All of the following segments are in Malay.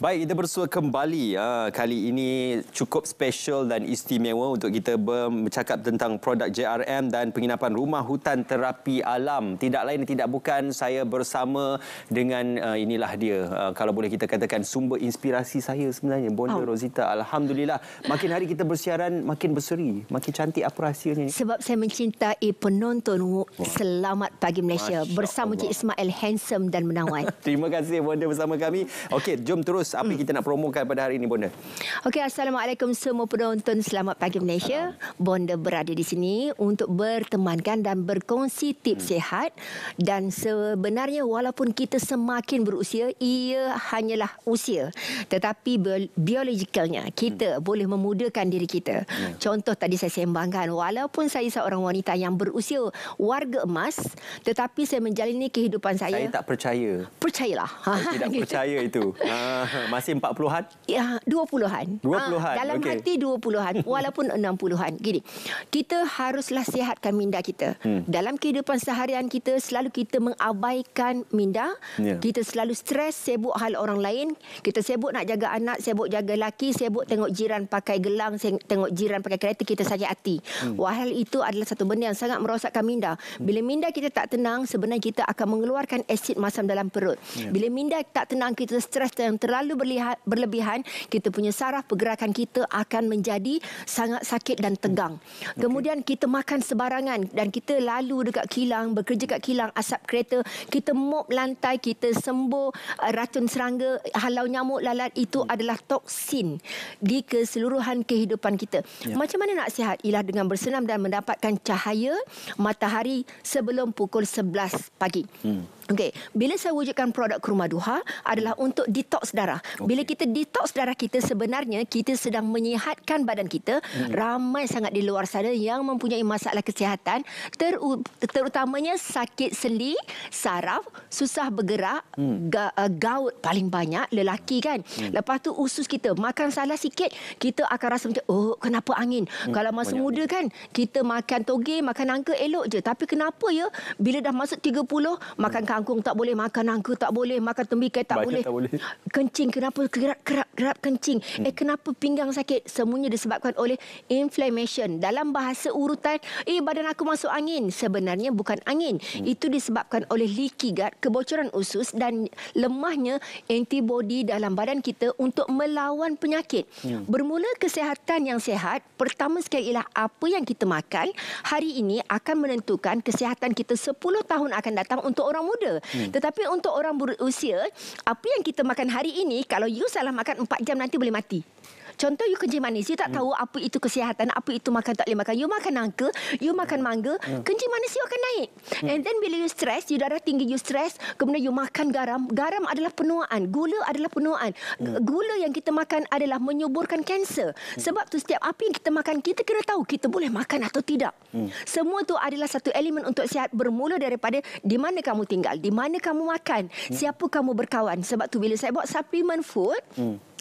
Baik, kita bersua kembali. Kali ini cukup special dan istimewa untuk kita bercakap tentang produk JRM dan penginapan rumah hutan terapi alam. Tidak lain tidak bukan saya bersama dengan inilah dia. Kalau boleh kita katakan sumber inspirasi saya sebenarnya, Bonda Rosita. Alhamdulillah, makin hari kita bersiaran makin berseri, makin cantik. Apa rahsianya? Sebab saya mencintai penonton. Selamat pagi Malaysia. Bersama Cik Ismail, handsome dan menawan. Terima kasih Bonda bersama kami. Okey, jom terus. Apa yang kita nak promokan pada hari ini, Bonda? Okey, Assalamualaikum semua penonton. Selamat pagi Malaysia. Bonda berada di sini untuk bertemankan dan berkongsi tips sihat. Dan sebenarnya walaupun kita semakin berusia, ia hanyalah usia. Tetapi biologikalnya kita boleh memudahkan diri kita. Contoh tadi saya sembangkan, walaupun saya seorang wanita yang berusia warga emas, tetapi saya menjalani kehidupan saya. Saya tak percaya. Percayalah. Saya tidak percaya itu. Masih 40-an? Ya, 20-an. 20-an. Dalam hati 20-an walaupun 60-an. Gini, kita haruslah sihatkan minda kita. Dalam kehidupan seharian kita selalu kita mengabaikan minda. Kita selalu stres, sibuk hal orang lain. Kita sibuk nak jaga anak, sibuk jaga laki, sibuk tengok jiran pakai gelang, tengok jiran pakai kereta, kita sakit hati. Wahal itu adalah satu benda yang sangat merosakkan minda. Bila minda kita tak tenang, sebenarnya kita akan mengeluarkan asid masam dalam perut. Bila minda tak tenang, kita stres yang terlalu berlebihan, kita punya saraf pergerakan kita akan menjadi sangat sakit dan tegang. Kemudian kita makan sebarangan dan kita lalu dekat kilang, bekerja kat kilang, asap kereta, kita mop lantai, kita sembuh racun serangga, halau nyamuk, lalat. Itu adalah toksin di keseluruhan kehidupan kita. Macam mana nak sihat? Ialah dengan bersenam dan mendapatkan cahaya matahari sebelum pukul 11 pagi. Okey, bila saya wujudkan produk Kurma Duha adalah untuk detox darah. Bila kita detox darah kita, sebenarnya kita sedang menyihatkan badan kita. Ramai sangat di luar sana yang mempunyai masalah kesihatan, terutamanya sakit sendi, saraf, susah bergerak, gout paling banyak lelaki kan. Lepas tu usus kita makan salah sikit, kita akan rasa macam kenapa angin. Kalau masa muda kan kita makan toge, makan nangka elok je, tapi kenapa ya bila dah masuk 30 makan kangkung tak boleh, makan nangka tak boleh, makan tembikar tak boleh. Kencing, kenapa kerap kencing? Kenapa pinggang sakit? Semuanya disebabkan oleh inflammation. Dalam bahasa urutan, badan aku masuk angin. Sebenarnya bukan angin. Itu disebabkan oleh leaky gut, kebocoran usus dan lemahnya antibodi dalam badan kita untuk melawan penyakit. Bermula kesihatan yang sihat, pertama sekali ialah apa yang kita makan hari ini akan menentukan kesihatan kita 10 tahun akan datang untuk orang muda. Tetapi untuk orang berusia, apa yang kita makan hari ini, kalau you salah makan 4 jam nanti boleh mati. Contoh, you kencing manis, you tak tahu apa itu kesihatan, apa itu makan tak boleh makan. You makan nangka, you makan mangga, kencing manis you akan naik. And then bila you stress, you darah tinggi, you stress, kemudian you makan garam. Garam adalah penuaan, gula adalah penuaan. Gula yang kita makan adalah menyuburkan kanser. Sebab tu setiap apa yang kita makan, kita kena tahu kita boleh makan atau tidak. Semua tu adalah satu elemen untuk sihat, bermula daripada di mana kamu tinggal, di mana kamu makan, siapa kamu berkawan. Sebab tu bila saya buat supplement food,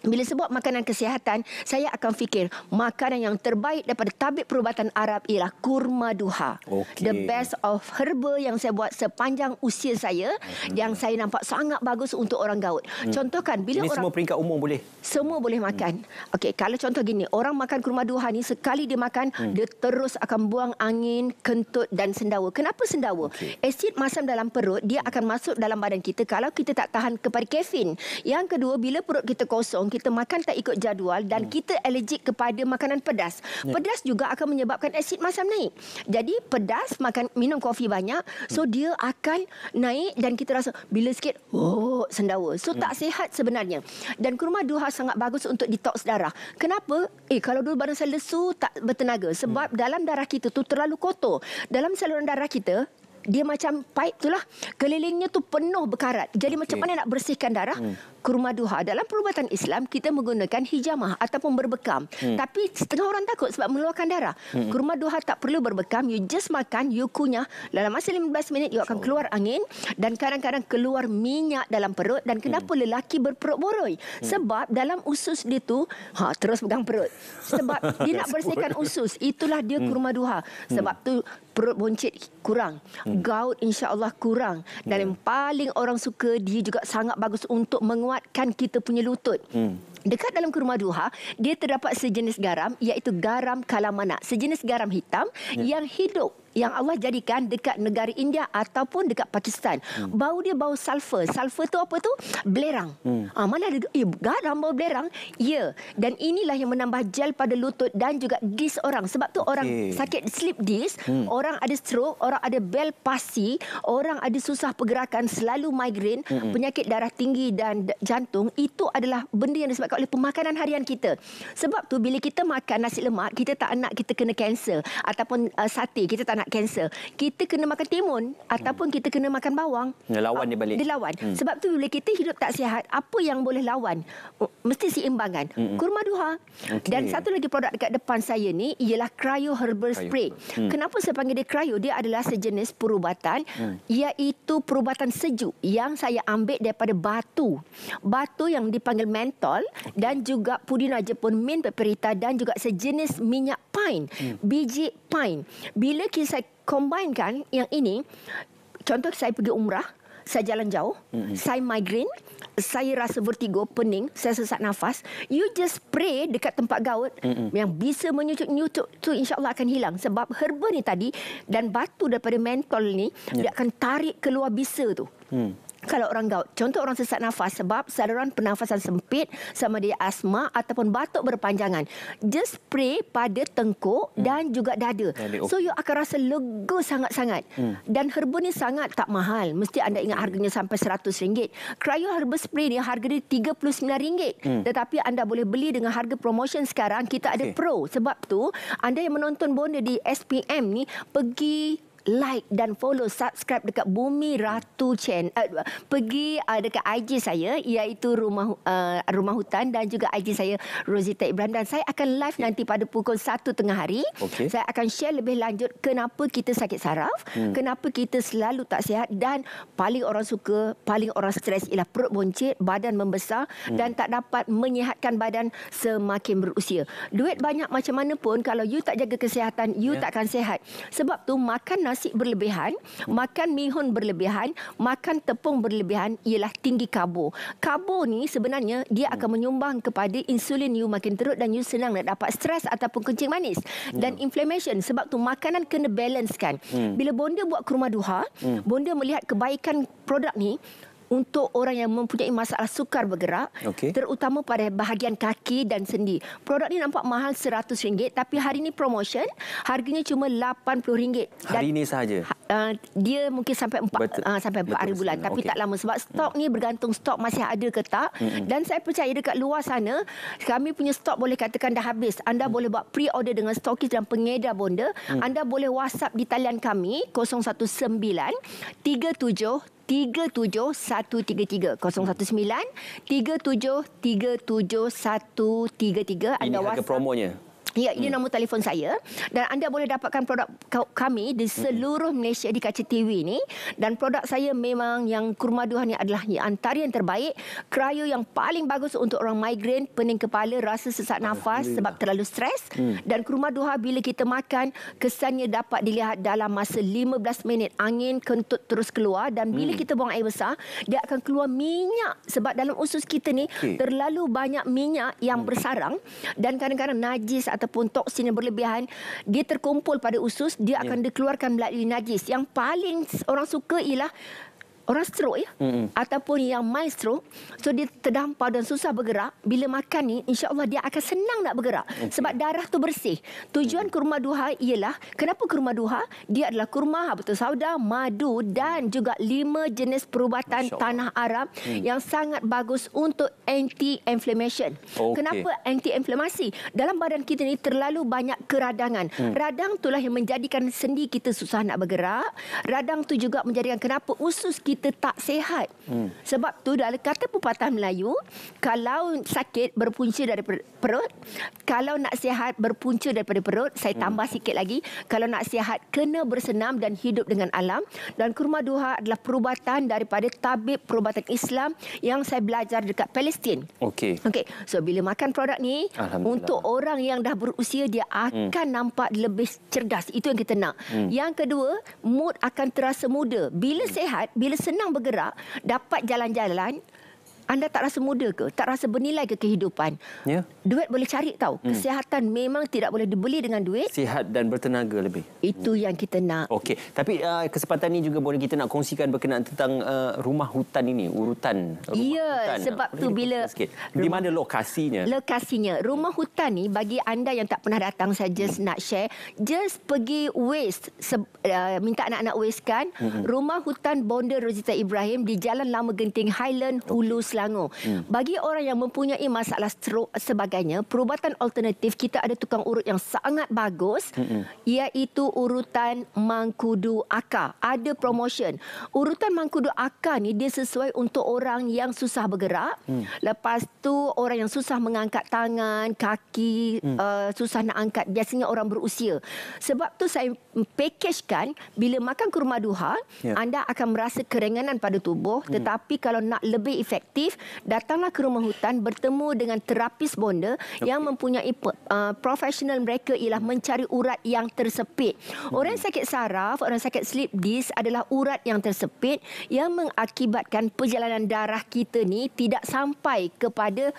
bila sebut makanan kesihatan, saya akan fikir makanan yang terbaik daripada tabib perubatan Arab ialah Kurma Duha. The best of herbal yang saya buat sepanjang usia saya, yang saya nampak sangat bagus untuk orang gaut. Contohkan, bila ini orang... semua peringkat umum boleh? Semua boleh makan. Okey, kalau contoh gini, orang makan Kurma Duha ni, sekali dia makan, dia terus akan buang angin, kentut dan sendawa. Kenapa sendawa? Asid masam dalam perut, dia akan masuk dalam badan kita kalau kita tak tahan kepada kafein. Yang kedua, bila perut kita kosong, kita makan tak ikut jadual dan kita alergik kepada makanan pedas. Pedas juga akan menyebabkan asid masam naik. Jadi pedas, minum kopi banyak, so dia akan naik dan kita rasa bila sikit, sendawa. So tak sihat sebenarnya. Dan Kurma Duha sangat bagus untuk detox darah. Kenapa? Kalau dulu badan saya lesu, tak bertenaga. Sebab dalam darah kita tu terlalu kotor. Dalam saluran darah kita, dia macam pipe tu lah, kelilingnya tu penuh berkarat. Jadi macam mana nak bersihkan darah? Kurma Duha dalam perubatan Islam kita menggunakan hijamah ataupun berbekam. Tapi setengah orang takut sebab mengeluarkan darah. Kurma Duha tak perlu berbekam, you just makan, you kunyah, dalam masa 15 minit you akan keluar angin dan kadang-kadang keluar minyak dalam perut. Dan kenapa lelaki berperut boroi? Sebab dalam usus dia tu terus pegang perut. Sebab dia nak bersihkan usus. Itulah dia Kurma Duha. Sebab tu perut boncit kurang, gout insya-Allah kurang. Dan yang paling orang suka, dia juga sangat bagus untuk menguatkan menguatkan kita punya lutut. Dekat dalam kurma duha, dia terdapat sejenis garam, iaitu garam kalamana. Sejenis garam hitam yang hidup, yang Allah jadikan dekat negara India ataupun dekat Pakistan. Bau dia bau sulfur. Sulfur tu apa tu? Belerang. Mana ada garam bau belerang? Ya. Dan inilah yang menambah gel pada lutut dan juga disc orang. Sebab tu orang sakit slip disc, orang ada stroke, orang ada bel palsy, orang ada susah pergerakan, selalu migraine, penyakit darah tinggi dan jantung. Itu adalah benda yang disebabkan oleh pemakanan harian kita. Sebab tu bila kita makan nasi lemak, kita tak nak kita kena kanser, ataupun sate, kita tak nak kanser. Kita kena makan timun ataupun kita kena makan bawang. Lawan dia balik. Dia lawan. Sebab tu bila kita hidup tak sihat, apa yang boleh lawan? Mesti seimbangkan. Kurma duha. Dan satu lagi produk dekat depan saya ni ialah Cryo Herbal Spray. Kenapa saya panggil dia cryo? Dia adalah sejenis perubatan, iaitu perubatan sejuk yang saya ambil daripada batu. Batu yang dipanggil mentol dan juga pudina Jepun, mint pepperita dan juga sejenis minyak pine, biji pine. Bila saya combinekan yang ini, contoh saya pergi umrah, saya jalan jauh, saya migraine, saya rasa vertigo, pening, saya sesak nafas, you just spray dekat tempat gaut yang bisa menyucuk-nyucuk tu, insya-Allah akan hilang. Sebab herba ni tadi dan batu daripada mentol ni, dia akan tarik keluar bisa tu. Kalau orang gaut, contoh orang sesak nafas sebab saluran pernafasan sempit, sama dia asma ataupun batuk berpanjangan, just spray pada tengkuk dan juga dada. So you akan rasa lega sangat-sangat. Dan herba ni sangat tak mahal. Mesti anda ingat harganya sampai RM100. Cryo Herbal Spray ni harga dia RM39. Tetapi anda boleh beli dengan harga promotion sekarang. Kita ada pro. Sebab tu anda yang menonton bonda di SPM ni, pergi like dan follow, subscribe dekat Bumi Ratu Channel. Pergi dekat IG saya, iaitu Rumah Hutan, dan juga IG saya Rosita Ibrahim. Dan saya akan live nanti pada pukul 1 tengah hari. Saya akan share lebih lanjut kenapa kita sakit saraf, kenapa kita selalu tak sihat, dan paling orang suka, paling orang stres ialah perut boncit, badan membesar dan tak dapat menyihatkan badan semakin berusia. Duit banyak macam mana pun, kalau you tak jaga kesihatan, you takkan sihat. Sebab tu makan nasi berlebihan, makan mihun berlebihan, makan tepung berlebihan ialah tinggi karbo. Karbo ni sebenarnya dia akan menyumbang kepada insulin you makin teruk dan you senang nak dapat stres ataupun kencing manis dan inflammation. Sebab tu makanan kena balancekan. Bila bonda buat kurma duha, bonda melihat kebaikan produk ni untuk orang yang mempunyai masalah sukar bergerak, terutama pada bahagian kaki dan sendi. Produk ni nampak mahal RM100, tapi hari ni promotion, harganya cuma RM80. Hari ini sahaja? Dia mungkin sampai 4 hari bulan, tapi tak lama. Sebab stok ni bergantung stok masih ada ke tak. Dan saya percaya dekat luar sana, kami punya stok boleh katakan dah habis. Anda boleh buat pre-order dengan stokis dan pengedar bonda. Anda boleh WhatsApp di talian kami 019 37 37133 019 37 37133. Ini harga promonya? Ya, ini nombor telefon saya. Dan anda boleh dapatkan produk kami di seluruh Malaysia di kaca TV ni. Dan produk saya memang yang kurma duha ni adalah antara yang terbaik. Cryo yang paling bagus untuk orang migraine, pening kepala, rasa sesak nafas sebab terlalu stres. Dan kurma duha bila kita makan, kesannya dapat dilihat dalam masa 15 minit. Angin kentut terus keluar. Dan bila kita buang air besar, dia akan keluar minyak. Sebab dalam usus kita ni terlalu banyak minyak yang bersarang. Dan kadang-kadang najis ataupun toksin yang berlebihan, dia terkumpul pada usus, dia akan dikeluarkan melalui najis. Yang paling orang suka ialah orang stroke ataupun yang mild stroke. So dia terdampar dan susah bergerak. Bila makan ni, insya-Allah dia akan senang nak bergerak. Sebab darah tu bersih. Tujuan kurma duha ialah, kenapa kurma duha? Dia adalah kurma habatus sauda, madu dan juga 5 jenis perubatan tanah Arab yang sangat bagus untuk anti-inflammation. Kenapa anti-inflamasi? Dalam badan kita ni terlalu banyak keradangan. Radang itulah yang menjadikan sendi kita susah nak bergerak. Radang tu juga menjadikan kenapa usus kita tak sihat. Sebab tu dalam kata pepatah Melayu, kalau sakit berpunca daripada perut, kalau nak sihat berpunca daripada perut. Saya tambah sikit lagi, kalau nak sihat kena bersenam dan hidup dengan alam. Dan kurma duha adalah perubatan daripada tabib perubatan Islam yang saya belajar dekat Palestin. So bila makan produk ni, untuk orang yang dah berusia, dia akan nampak lebih cerdas. Itu yang kita nak. Yang kedua, mood akan terasa muda. Bila sehat, bila senang bergerak, dapat jalan-jalan, anda tak rasa muda ke? Tak rasa bernilai ke kehidupan? Ya. Duit boleh cari tahu. Kesihatan memang tidak boleh dibeli dengan duit. Sihat dan bertenaga lebih. Itu yang kita nak. Okey, tapi kesempatan ini juga boleh kita nak kongsikan berkenaan tentang rumah hutan ini, urutan rumah Ya, hutan. sebab tu bila di mana lokasinya? Lokasinya, rumah hutan ni bagi anda yang tak pernah datang, saya just nak share, just pergi Waste, minta anak-anak Waste kan, rumah hutan Bonda Rozita Ibrahim di Jalan Lama Genting Highland, Hulu, Selangor. Bagi orang yang mempunyai masalah stroke sebagainya, perubatan alternatif kita ada tukang urut yang sangat bagus, iaitu urutan Mangkudu Akar. Ada promotion. Urutan Mangkudu Akar ni dia sesuai untuk orang yang susah bergerak. Lepas tu orang yang susah mengangkat tangan, kaki, susah nak angkat, biasanya orang berusia. Sebab tu saya packagekan, bila makan kurma duha, anda akan merasa keringanan pada tubuh, tetapi kalau nak lebih efektif, datanglah ke rumah hutan bertemu dengan terapis bonda yang mempunyai profesional mereka ialah mencari urat yang tersepit. Orang sakit saraf, orang sakit slip disc adalah urat yang tersepit yang mengakibatkan perjalanan darah kita ni tidak sampai kepada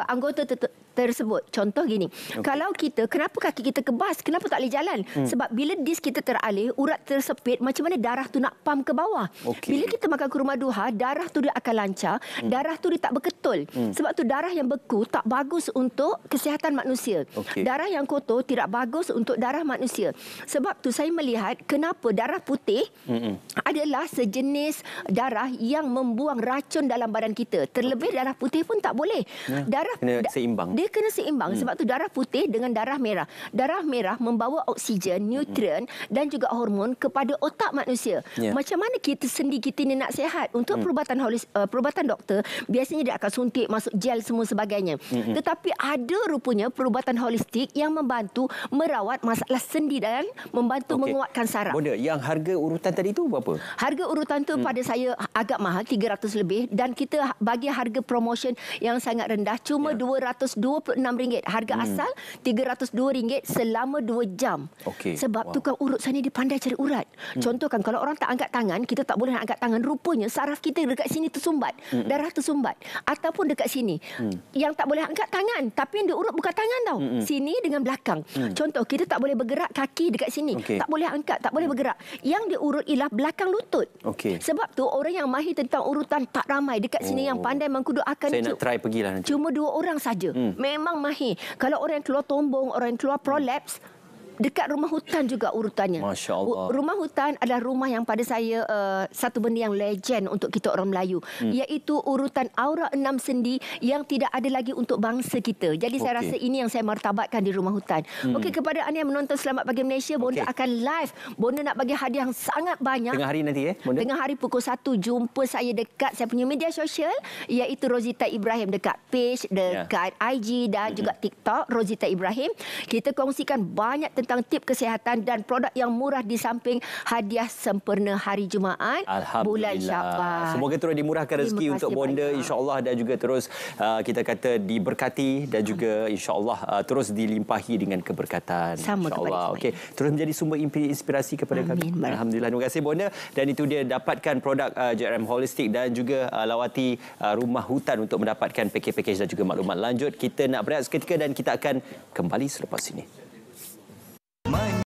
anggota tersebut. Contoh gini, kalau kita, kenapa kaki kita kebas, kenapa tak boleh jalan? Sebab bila disk kita teralih, urat tersepit, macam mana darah tu nak pump ke bawah? Bila kita makan kurma duha, darah tu dia akan lancar, darah tu dia tak berketul. Sebab tu darah yang beku tak bagus untuk kesihatan manusia. Darah yang kotor tidak bagus untuk darah manusia. Sebab tu saya melihat kenapa darah putih adalah sejenis darah yang membuang racun dalam badan kita. Terlebih darah putih pun tak boleh. Darah kena seimbang. Dia kena seimbang sebab tu darah putih dengan darah merah. Darah merah membawa oksigen, nutrien dan juga hormon kepada otak manusia. Macam mana kita sendi kita ni nak sihat? Untuk perubatan doktor, biasanya dia akan suntik, masuk gel semua sebagainya. Tetapi ada rupanya perubatan holistik yang membantu merawat masalah sendi dan membantu menguatkan saraf. Bonda, yang harga urutan tadi tu berapa? Harga urutan tu pada saya agak mahal, 300 lebih, dan kita bagi harga promotion yang sangat rendah, cuma RM226. Harga asal RM302 selama 2 jam. Sebab tukang urut sana dia pandai cari urat. Contohkan kalau orang tak angkat tangan, kita tak boleh nak angkat tangan, rupanya saraf kita dekat sini tersumbat, darah tersumbat, ataupun dekat sini. Yang tak boleh angkat tangan, tapi yang diurut bukan tangan tau. Sini dengan belakang. Contoh, kita tak boleh bergerak kaki dekat sini. Tak boleh angkat, tak boleh bergerak. Yang diurut ialah belakang lutut. Sebab tu orang yang mahir tentang urutan tak ramai dekat sini yang pandai Mangkudu Akar. Saya nak try pergilah nanti. Cuma 2 orang saja. Memang mahir. Kalau orang yang keluar tombong, orang yang keluar prolaps, dekat rumah hutan juga urutannya. Masya Allah. Rumah hutan adalah rumah yang pada saya satu benda yang legend untuk kita orang Melayu, iaitu urutan aura 6 sendi yang tidak ada lagi untuk bangsa kita. Jadi saya rasa ini yang saya martabatkan di rumah hutan. Okey, kepada anda yang menonton Selamat Pagi Malaysia, Bonda akan live. Bonda nak bagi hadiah yang sangat banyak. Tengah hari nanti Bonda? Tengah hari pukul 1 jumpa saya dekat saya punya media sosial, iaitu Rozita Ibrahim, dekat page, dekat IG dan juga TikTok Rozita Ibrahim. Kita kongsikan banyak tentang tip kesihatan dan produk yang murah di samping hadiah sempurna hari Jumaat bulan Syawal. Semoga terus dimurahkan rezeki untuk Bonda, insya-Allah, dan juga terus kita kata diberkati dan juga insya-Allah terus dilimpahi dengan keberkatan. Insya-Allah. Okey, terus menjadi sumber inspirasi kepada kami. Alhamdulillah. Terima kasih Bonda, dan itu dia, dapatkan produk JRM Holistik dan juga lawati rumah hutan untuk mendapatkan package dan juga maklumat lanjut. Kita nak berehat seketika dan kita akan kembali selepas ini.